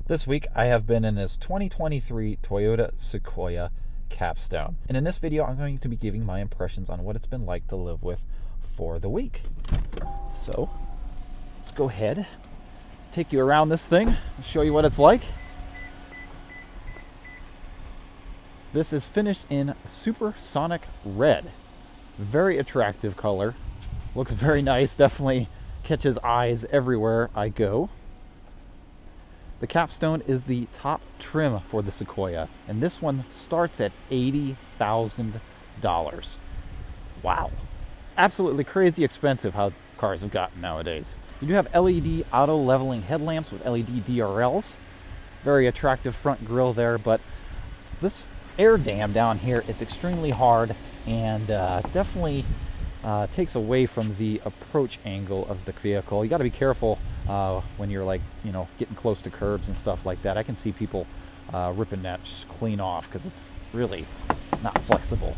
This week I have been in this 2023 Toyota Sequoia Capstone. And in this video I'm going to be giving my impressions on what it's been like to live with for the week. So let's go ahead, take you around this thing, show you what it's like. This is finished in supersonic red. Very attractive color. Looks very nice, definitely catches eyes everywhere I go. The Capstone is the top trim for the Sequoia, and this one starts at $80,000. Wow. Absolutely crazy expensive how cars have gotten nowadays. You do have LED auto leveling headlamps with LED DRLs. Very attractive front grille there, but this air dam down here is extremely hard and definitely takes away from the approach angle of the vehicle. You got to be careful when you're getting close to curbs and stuff like that. I can see people ripping that just clean off because it's really not flexible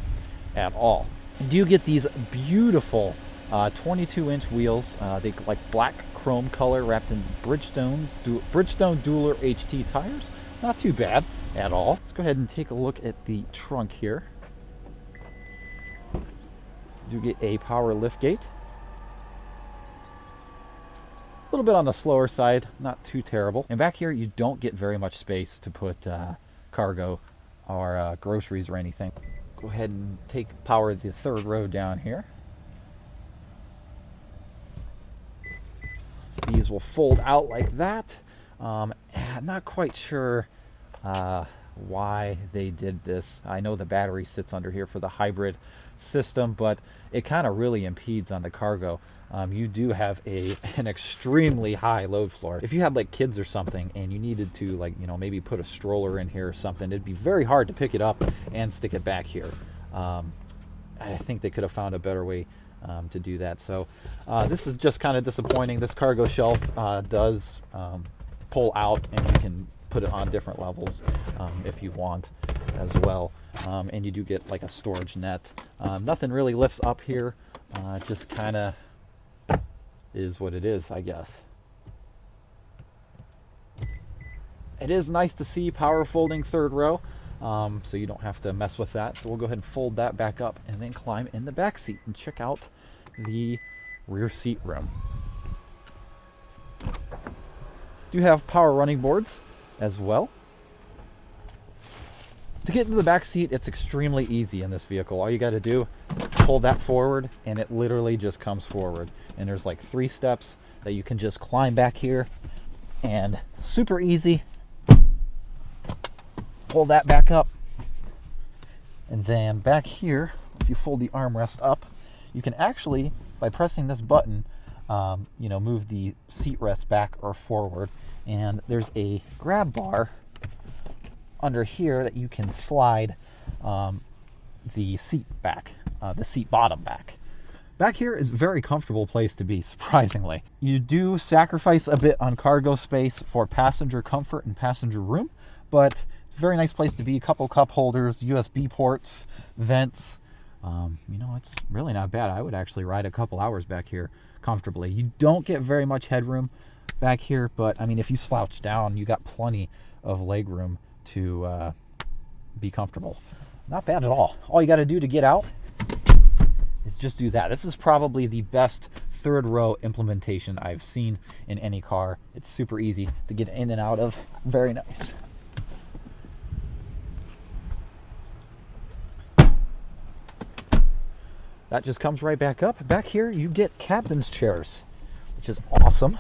at all. You do get these beautiful 22-inch wheels. They like black chrome color wrapped in Bridgestone Dueler HT tires. Not too bad at all. Let's go ahead and take a look at the trunk here. You do get a power lift gate. A little bit on the slower side, not too terrible. And back here you don't get very much space to put cargo or groceries or anything. Go ahead and power the third row down here. These will fold out like that. Not quite sure why they did this. I know the battery sits under here for the hybrid system, but it kind of really impedes on the cargo. You do have an extremely high load floor. If you had like kids or something and you needed to maybe put a stroller in here or something, it'd be very hard to pick it up and stick it back here. I think they could have found a better way to do that. So this is just kind of disappointing. This cargo shelf does pull out, and you can put it on different levels if you want as well. And you do get like a storage net. Nothing really lifts up here. Just kind of is what it is, I guess. It is nice to see power folding third row, so you don't have to mess with that. So we'll go ahead and fold that back up and then climb in the back seat and check out the rear seat room. Do have power running boards as well. To get into the back seat, it's extremely easy in this vehicle. All you got to do, pull that forward, and it literally just comes forward. And there's like 3 steps that you can just climb back here, and super easy. Pull that back up, and then back here, if you fold the armrest up, you can actually, by pressing this button, move the seat rest back or forward. And there's a grab bar under here that you can slide the seat back, the seat bottom back. Back here is a very comfortable place to be, surprisingly. You do sacrifice a bit on cargo space for passenger comfort and passenger room, but it's a very nice place to be. A couple cup holders, USB ports, vents. It's really not bad. I would actually ride a couple hours back here comfortably. You don't get very much headroom back here, but I mean, if you slouch down, you got plenty of leg room to be comfortable. Not bad at all. All you got to do to get out is just do that. This is probably the best third row implementation I've seen in any car. It's super easy to get in and out of. Very nice. That just comes right back up. Back here you get captain's chairs, which is awesome.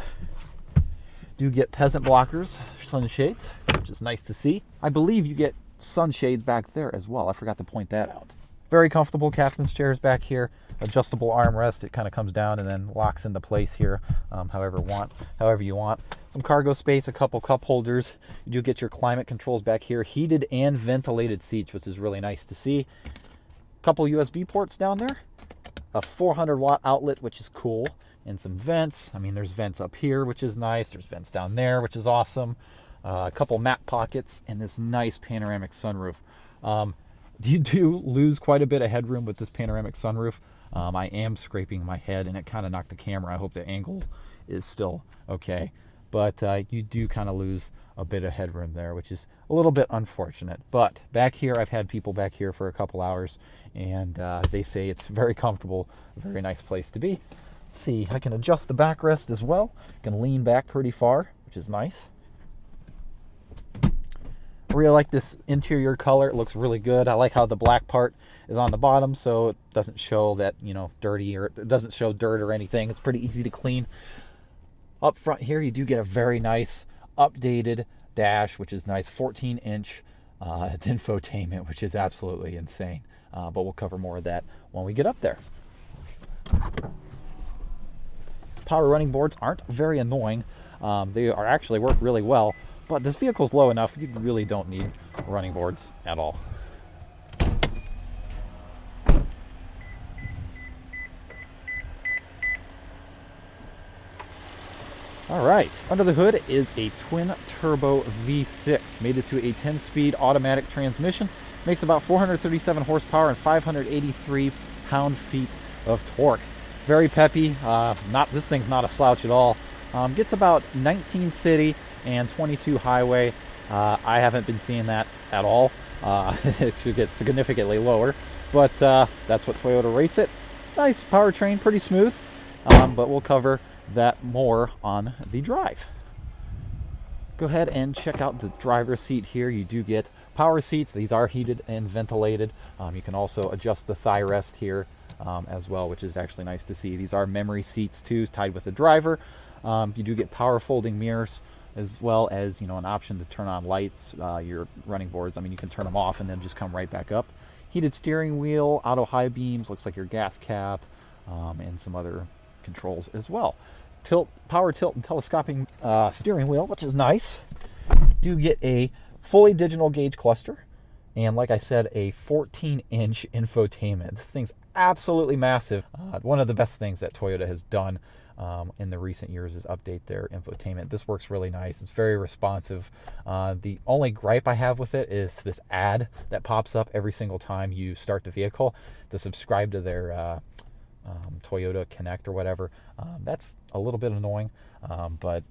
Do get peasant blockers, sunshades, which is nice to see. I believe you get sunshades back there as well. I forgot to point that out. Very comfortable captain's chairs back here. Adjustable armrest. It kind of comes down and then locks into place here, however you want. Some cargo space, a couple cup holders. You do get your climate controls back here. Heated and ventilated seats, which is really nice to see. Couple USB ports down there. A 400-watt outlet, which is cool. And some vents. I mean, there's vents up here, which is nice. There's vents down there, which is awesome. A couple map pockets and this nice panoramic sunroof. You do lose quite a bit of headroom with this panoramic sunroof. I am scraping my head and it kind of knocked the camera. I hope the angle is still okay. But you do kind of lose a bit of headroom there, which is a little bit unfortunate. But back here, I've had people back here for a couple hours, and they say it's very comfortable, a very nice place to be. Let's see, I can adjust the backrest as well. I can lean back pretty far, which is nice. I really like this interior color. It looks really good. I like how the black part is on the bottom, so it doesn't show that, you know, dirty, or it doesn't show dirt or anything. It's pretty easy to clean. Up front here, you do get a very nice updated dash, which is nice, 14-inch infotainment, which is absolutely insane. But we'll cover more of that when we get up there. Power running boards aren't very annoying. They are actually work really well, but this vehicle's low enough, you really don't need running boards at all. All right, under the hood is a twin-turbo V6, mated to a 10-speed automatic transmission, makes about 437 horsepower and 583 pound-feet of torque. Very peppy. This thing's not a slouch at all. Gets about 19 city and 22 highway. I haven't been seeing that at all. It should get significantly lower, but that's what Toyota rates it. Nice powertrain, pretty smooth, but we'll cover that more on the drive. Go ahead and check out the driver's seat here. You do get power seats. These are heated and ventilated. You can also adjust the thigh rest here as well, which is actually nice to see. These are memory seats too, tied with the driver. You do get power folding mirrors, as well as, you know, an option to turn on lights. Your running boards, I mean, you can turn them off and then just come right back up. Heated steering wheel, auto high beams, looks like your gas cap, and some other controls as well. Power tilt and telescoping steering wheel, which is nice. Do get a fully digital gauge cluster, and like I said, a 14-inch infotainment. This thing's absolutely massive. One of the best things that Toyota has done in the recent years is update their infotainment. This works really nice. It's very responsive. The only gripe I have with it is this ad that pops up every single time you start the vehicle to subscribe to their Toyota Connect or whatever. That's a little bit annoying, but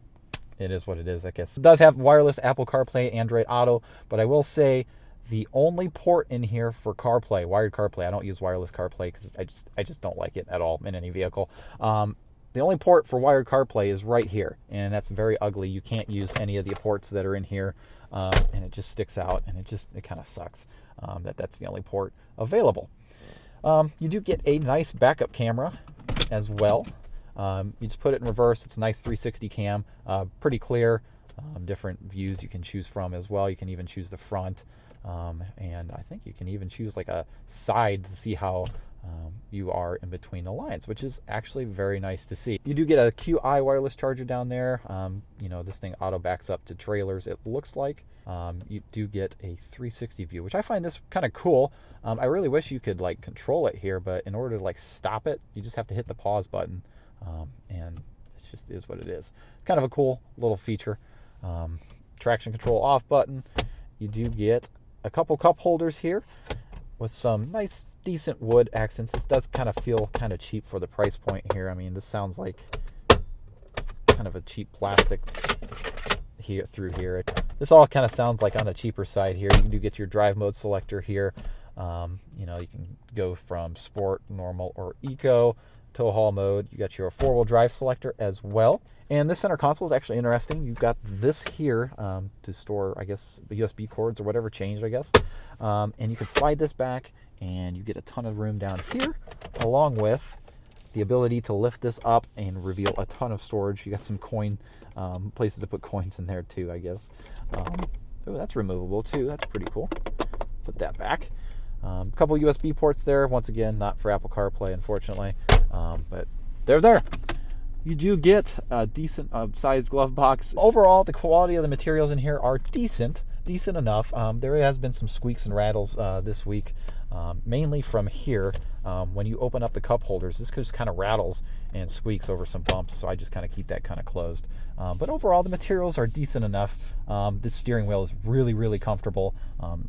it is what it is, I guess. It does have wireless Apple CarPlay, Android Auto, but I will say the only port in here for CarPlay, wired CarPlay, I don't use wireless CarPlay because I just don't like it at all in any vehicle. The only port for wired CarPlay is right here, and that's very ugly. You can't use any of the ports that are in here, and it just sticks out, and it kind of sucks that's the only port available. You do get a nice backup camera as well. You just put it in reverse. It's a nice 360 cam, pretty clear. Different views you can choose from as well. You can even choose the front, and I think you can even choose like a side to see how you are in between the lines, which is actually very nice to see. You do get a QI wireless charger down there. You know, this thing auto backs up to trailers, it looks like. You do get a 360 view, which I find this kind of cool. I really wish you could like control it here, but in order to like stop it, you just have to hit the pause button, and it just is what it is. Kind of a cool little feature. Traction control off button. You do get a couple cup holders here with some nice decent wood accents. This does kind of feel kind of cheap for the price point here. I mean, this sounds like kind of a cheap plastic here through here. This all kind of sounds like on the cheaper side here. You do get your drive mode selector here. You know, you can go from sport, normal, or eco, tow haul mode. You got your 4-wheel drive selector as well. And this center console is actually interesting. You've got this here to store, I guess, the USB cords or whatever changed, I guess. And you can slide this back, and you get a ton of room down here, along with the ability to lift this up and reveal a ton of storage. You got some coin places to put coins in there too, I guess. Oh, that's removable too. That's pretty cool. Put that back. A couple USB ports there. Once again, not for Apple CarPlay, unfortunately, but they're there. You do get a decent sized glove box. Overall, the quality of the materials in here are decent enough. There has been some squeaks and rattles this week, mainly from here. When you open up the cup holders, this just kind of rattles and squeaks over some bumps, so I just kind of keep that kind of closed. But overall, the materials are decent enough. This steering wheel is really, really comfortable.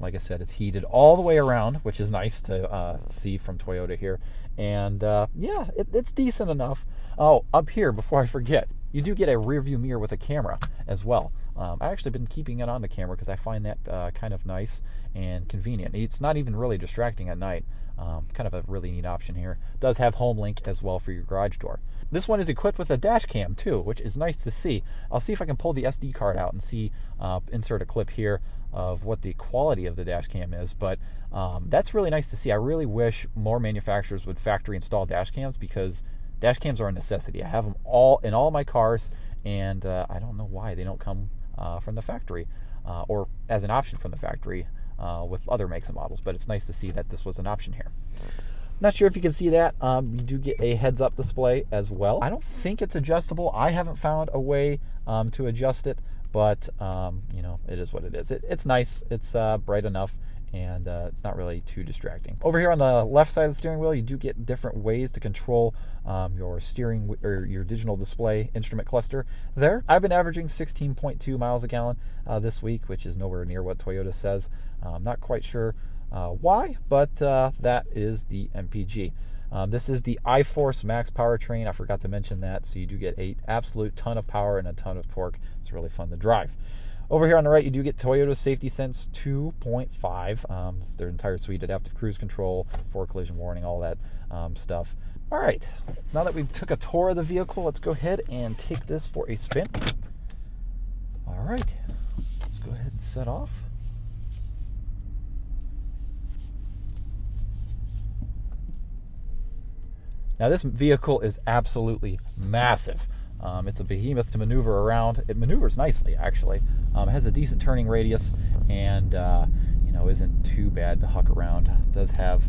Like I said, it's heated all the way around, which is nice to see from Toyota here. And yeah, it's decent enough. Oh, up here, before I forget, you do get a rear view mirror with a camera as well. I actually been keeping it on the camera because I find that kind of nice and convenient. It's not even really distracting at night. Kind of a really neat option here. It does have home link as well for your garage door. This one is equipped with a dash cam too, which is nice to see. I'll see if I can pull the SD card out and see, insert a clip here of what the quality of the dash cam is, but that's really nice to see. I really wish more manufacturers would factory install dash cams, because dash cams are a necessity. I have them all in all my cars, and I don't know why they don't come from the factory or as an option from the factory with other makes and models, but it's nice to see that this was an option here. Not sure if you can see that. You do get a heads-up display as well. I don't think it's adjustable. I haven't found a way to adjust it, but you know, it is what it is. It's nice. It's bright enough, and it's not really too distracting. Over here on the left side of the steering wheel, you do get different ways to control your steering or your digital display instrument cluster there. I've been averaging 16.2 miles a gallon this week, which is nowhere near what Toyota says. I'm not quite sure why, but that is the MPG. This is the iForce Max powertrain. I forgot to mention that. So you do get an absolute ton of power and a ton of torque. It's really fun to drive. Over here on the right, you do get Toyota Safety Sense 2.5. It's their entire suite: adaptive cruise control, forward collision warning, all that stuff. All right, now that we took a tour of the vehicle, let's go ahead and take this for a spin. All right, let's go ahead and set off. Now this vehicle is absolutely massive. It's a behemoth to maneuver around. It maneuvers nicely, actually. It has a decent turning radius, and you know, isn't too bad to huck around. It does have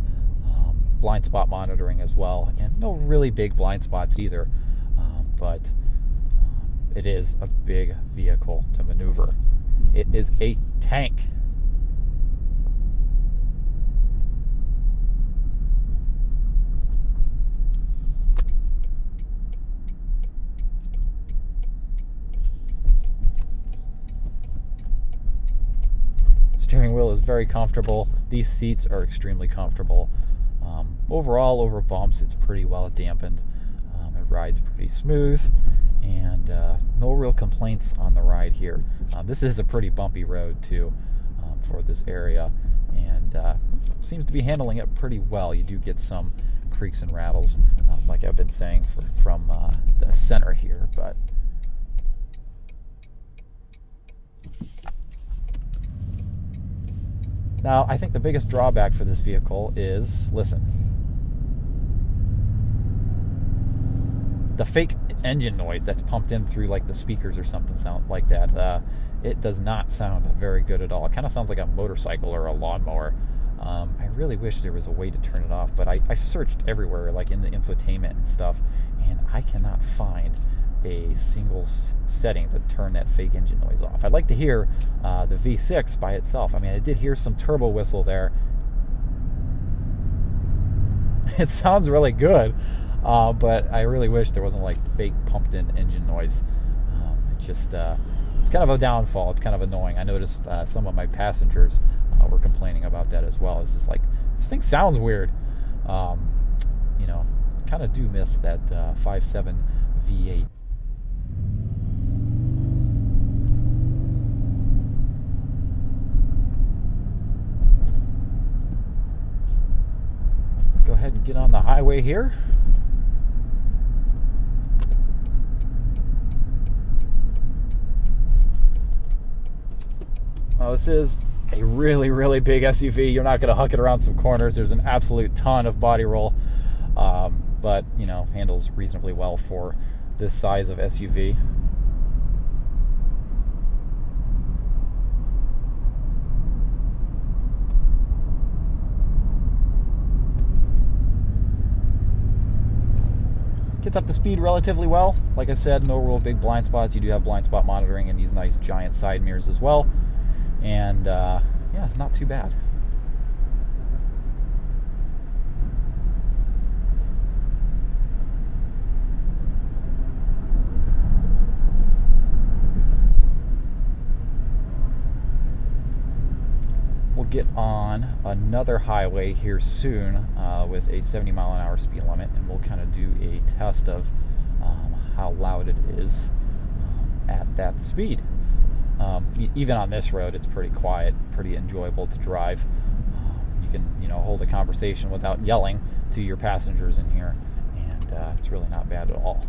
blind spot monitoring as well, and no really big blind spots either. But it is a big vehicle to maneuver. It is a tank. Steering wheel is very comfortable. These seats are extremely comfortable. Overall, over bumps, it's pretty well dampened. It rides pretty smooth, and no real complaints on the ride here. This is a pretty bumpy road too for this area, and seems to be handling it pretty well. You do get some creaks and rattles, like I've been saying, from the center here, but now, I think the biggest drawback for this vehicle is, listen, the fake engine noise that's pumped in through like the speakers or something sound like that. It does not sound very good at all. It kind of sounds like a motorcycle or a lawnmower. I really wish there was a way to turn it off, but I've searched everywhere, like in the infotainment and stuff, and I cannot find a single setting to turn that fake engine noise off. I'd like to hear the V6 by itself. I mean, I did hear some turbo whistle there. It sounds really good, but I really wish there wasn't like fake pumped in engine noise. It's kind of a downfall. It's kind of annoying. I noticed some of my passengers were complaining about that as well. It's just like, this thing sounds weird. You know, kind of do miss that 5.7 V8. Go ahead and get on the highway here. Now, this is a really, really big SUV. You're not going to huck it around some corners. There's an absolute ton of body roll, but you know, handles reasonably well for this size of SUV. Gets up to speed relatively well. Like I said, no real big blind spots. You do have blind spot monitoring and these nice giant side mirrors as well. And yeah, not too bad. We'll get on another highway here soon with a 70 mile an hour speed limit, and we'll kind of do a test of how loud it is at that speed. Even on this road, it's pretty quiet, pretty enjoyable to drive. You can, hold a conversation without yelling to your passengers in here, and it's really not bad at all.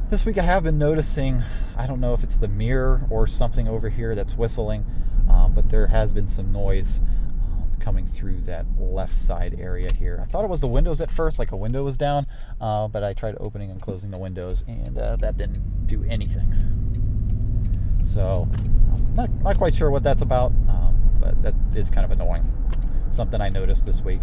This week I have been noticing, I don't know if it's the mirror or something over here that's whistling, but there has been some noise coming through that left side area here. I thought it was the windows at first, like a window was down, but I tried opening and closing the windows, and that didn't do anything. So I'm not quite sure what that's about, but that is kind of annoying. Something I noticed this week.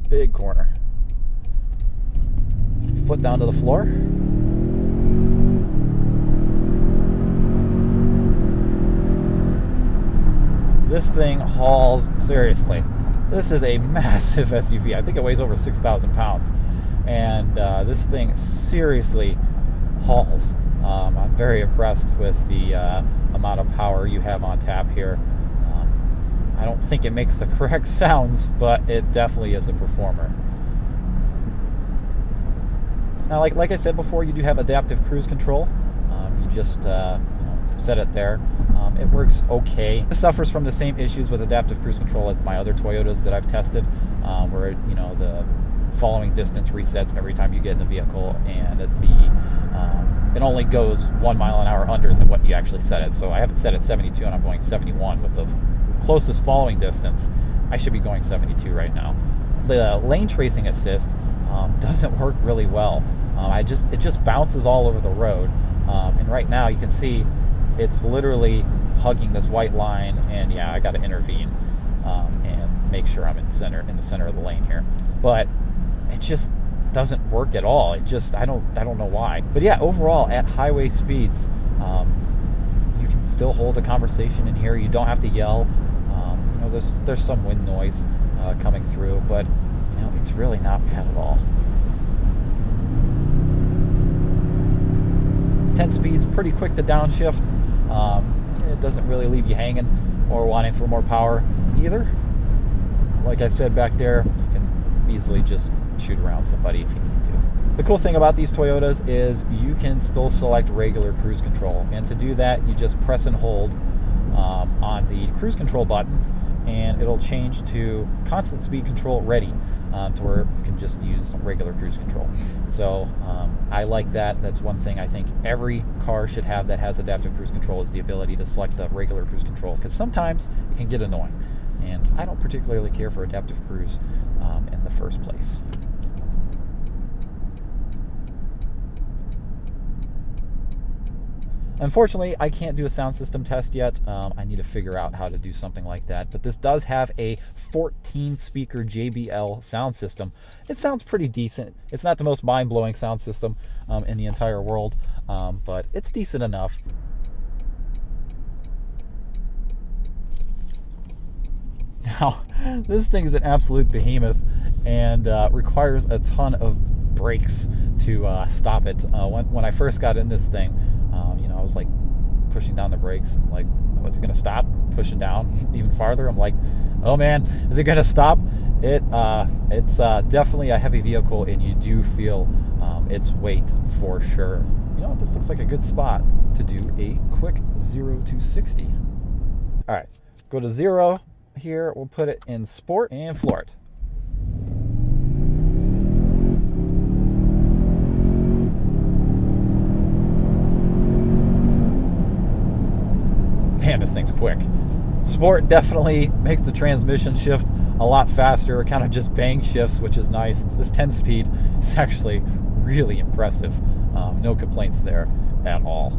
Big corner. Foot down to the floor. This thing hauls, seriously. This is a massive SUV. I think it weighs over 6,000 pounds. And this thing seriously hauls. I'm very impressed with the amount of power you have on tap here. I don't think it makes the correct sounds, but it definitely is a performer. Now, like I said before, you do have adaptive cruise control. You just set it there. It works okay. It suffers from the same issues with adaptive cruise control as my other Toyotas that I've tested, where the following distance resets every time you get in the vehicle, and it only goes 1 mile an hour under than what you actually set it. So I have it set at 72, and I'm going 71 with the closest following distance. I should be going 72 right now. The lane tracing assist doesn't work really well. It just bounces all over the road, and right now you can see it's literally hugging this white line, and yeah, I got to intervene and make sure I'm in the center of the lane here. But it just doesn't work at all. I don't know why. But yeah, overall at highway speeds, you can still hold a conversation in here. You don't have to yell. There's some wind noise coming through, but it's really not bad at all. 10 speeds, pretty quick to downshift. It doesn't really leave you hanging or wanting for more power either. Like I said back there, you can easily just shoot around somebody if you need to. The cool thing about these Toyotas is you can still select regular cruise control, and to do that you just press and hold on the cruise control button, and it'll change to constant speed control ready, to where you can just use regular cruise control. So I like that. That's one thing I think every car should have that has adaptive cruise control, is the ability to select the regular cruise control, because sometimes it can get annoying, and I don't particularly care for adaptive cruise in the first place. Unfortunately, I can't do a sound system test yet. I need to figure out how to do something like that. But this does have a 14-speaker JBL sound system. It sounds pretty decent. It's not the most mind-blowing sound system in the entire world, but it's decent enough. Now, this thing is an absolute behemoth and requires a ton of brakes to stop it. When I first got in this thing, I was like pushing down the brakes and like, was it going to stop? Pushing down even farther. I'm like, oh man, is it going to stop? It's definitely a heavy vehicle, and you do feel its weight for sure. This looks like a good spot to do a quick 0 to 60. All right, go to 0 here. We'll put it in sport and floor it. Man, this thing's quick. Sport definitely makes the transmission shift a lot faster. It kind of just bang shifts, which is nice. This 10 speed is actually really impressive. No complaints there at all.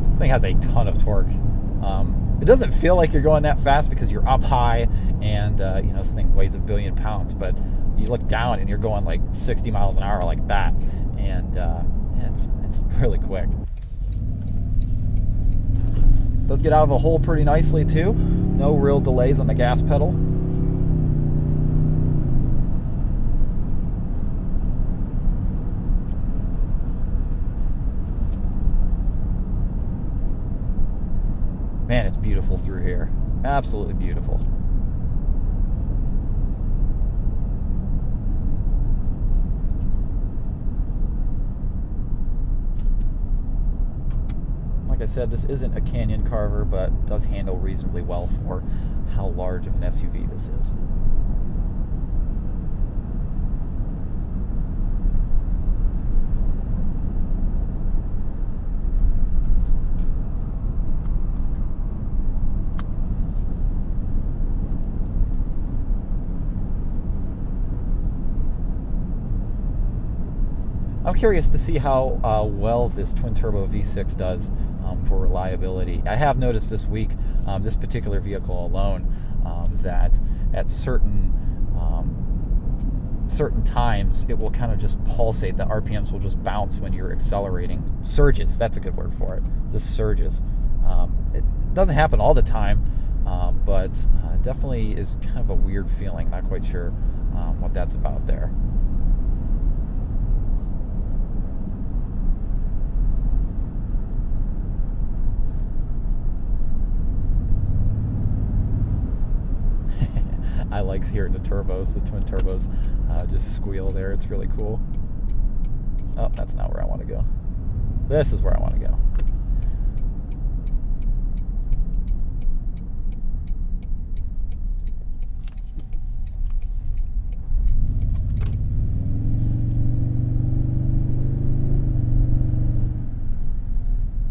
This thing has a ton of torque. It doesn't feel like you're going that fast because you're up high, and this thing weighs 1 billion pounds, but you look down and you're going like 60 miles an hour like that, and it's really quick. Does get out of a hole pretty nicely too. No real delays on the gas pedal. Man, it's beautiful through here. Absolutely beautiful. Like I said, this isn't a canyon carver, but does handle reasonably well for how large of an SUV this is. I'm curious to see how well this twin-turbo V6 does for reliability. I have noticed this week, this particular vehicle alone, that at certain times it will kind of just pulsate. The RPMs will just bounce when you're accelerating. Surges, that's a good word for it. Just surges. It doesn't happen all the time, but definitely is kind of a weird feeling. Not quite sure what that's about there. I like hearing the turbos, the twin turbos just squeal there. It's really cool. Oh, that's not where I want to go. This is where I want to go.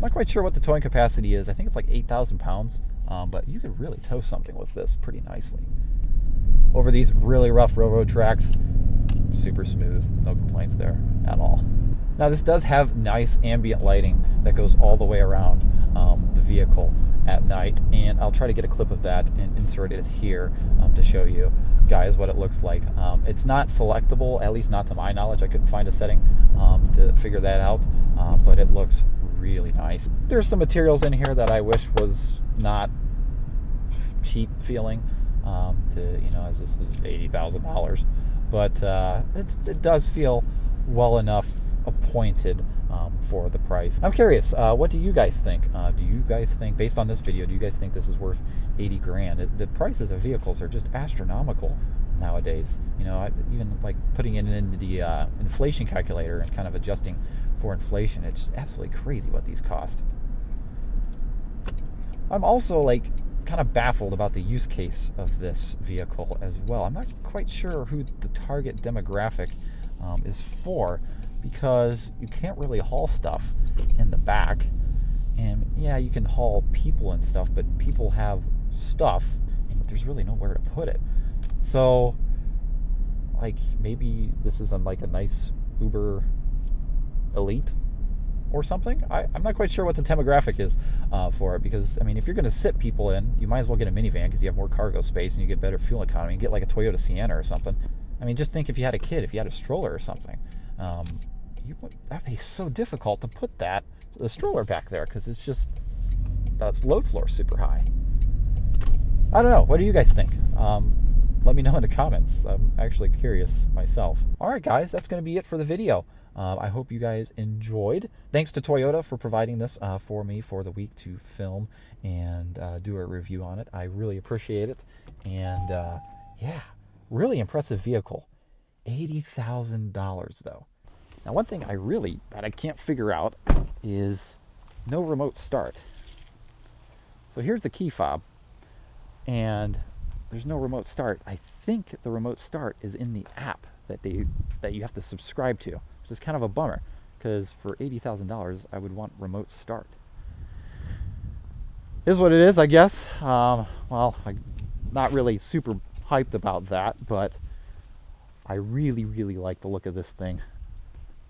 Not quite sure what the towing capacity is. I think it's like 8,000 pounds, but you could really tow something with this pretty nicely. Over these really rough railroad tracks, super smooth, no complaints there at all. Now this does have nice ambient lighting that goes all the way around the vehicle at night, and I'll try to get a clip of that and insert it here to show you guys what it looks like. It's not selectable, at least not to my knowledge. I couldn't find a setting to figure that out, but it looks really nice. There's some materials in here that I wish was not cheap feeling. This is $80,000, but it does feel well enough appointed for the price. I'm curious, what do you guys think? Do you guys think, based on this video, do you guys think this is worth 80 grand? The prices of vehicles are just astronomical nowadays. Even like putting it into the inflation calculator and kind of adjusting for inflation, it's just absolutely crazy what these cost. I'm also kind of baffled about the use case of this vehicle as well. I'm not quite sure who the target demographic is for, because you can't really haul stuff in the back. And yeah, you can haul people and stuff, but people have stuff and there's really nowhere to put it. So maybe this is a nice Uber Elite or something. I'm not quite sure what the demographic is for it, because if you're going to sit people in, you might as well get a minivan because you have more cargo space and you get better fuel economy. You get like a Toyota Sienna or something. Just think if you had a kid, if you had a stroller or something, that'd be so difficult to put the stroller back there, because it's just, that's load floor super high. I don't know. What do you guys think? Let me know in the comments. I'm actually curious myself. All right, guys, that's going to be it for the video. I hope you guys enjoyed. Thanks to Toyota for providing this for me for the week to film and do a review on it. I really appreciate it. And yeah, really impressive vehicle. $80,000 though. Now, one thing that I can't figure out is no remote start. So here's the key fob, and there's no remote start. I think the remote start is in the app that you have to subscribe to, which is kind of a bummer, because for $80,000 I would want remote start. Is what it is, I guess. Well, I'm not really super hyped about that, but I really like the look of this thing.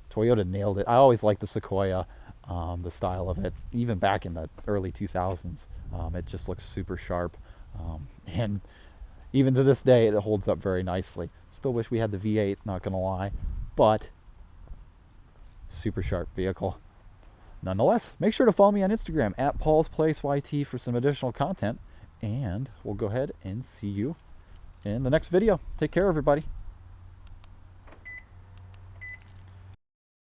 Toyota nailed it. I always liked the Sequoia, the style of it, even back in the early 2000s. It just looks super sharp, and even to this day it holds up very nicely. Still wish we had the V8, not gonna lie, but super sharp vehicle nonetheless. Make sure to follow me on Instagram at PaulsPlaceYT for some additional content, and we'll go ahead and see you in the next video. Take care, everybody.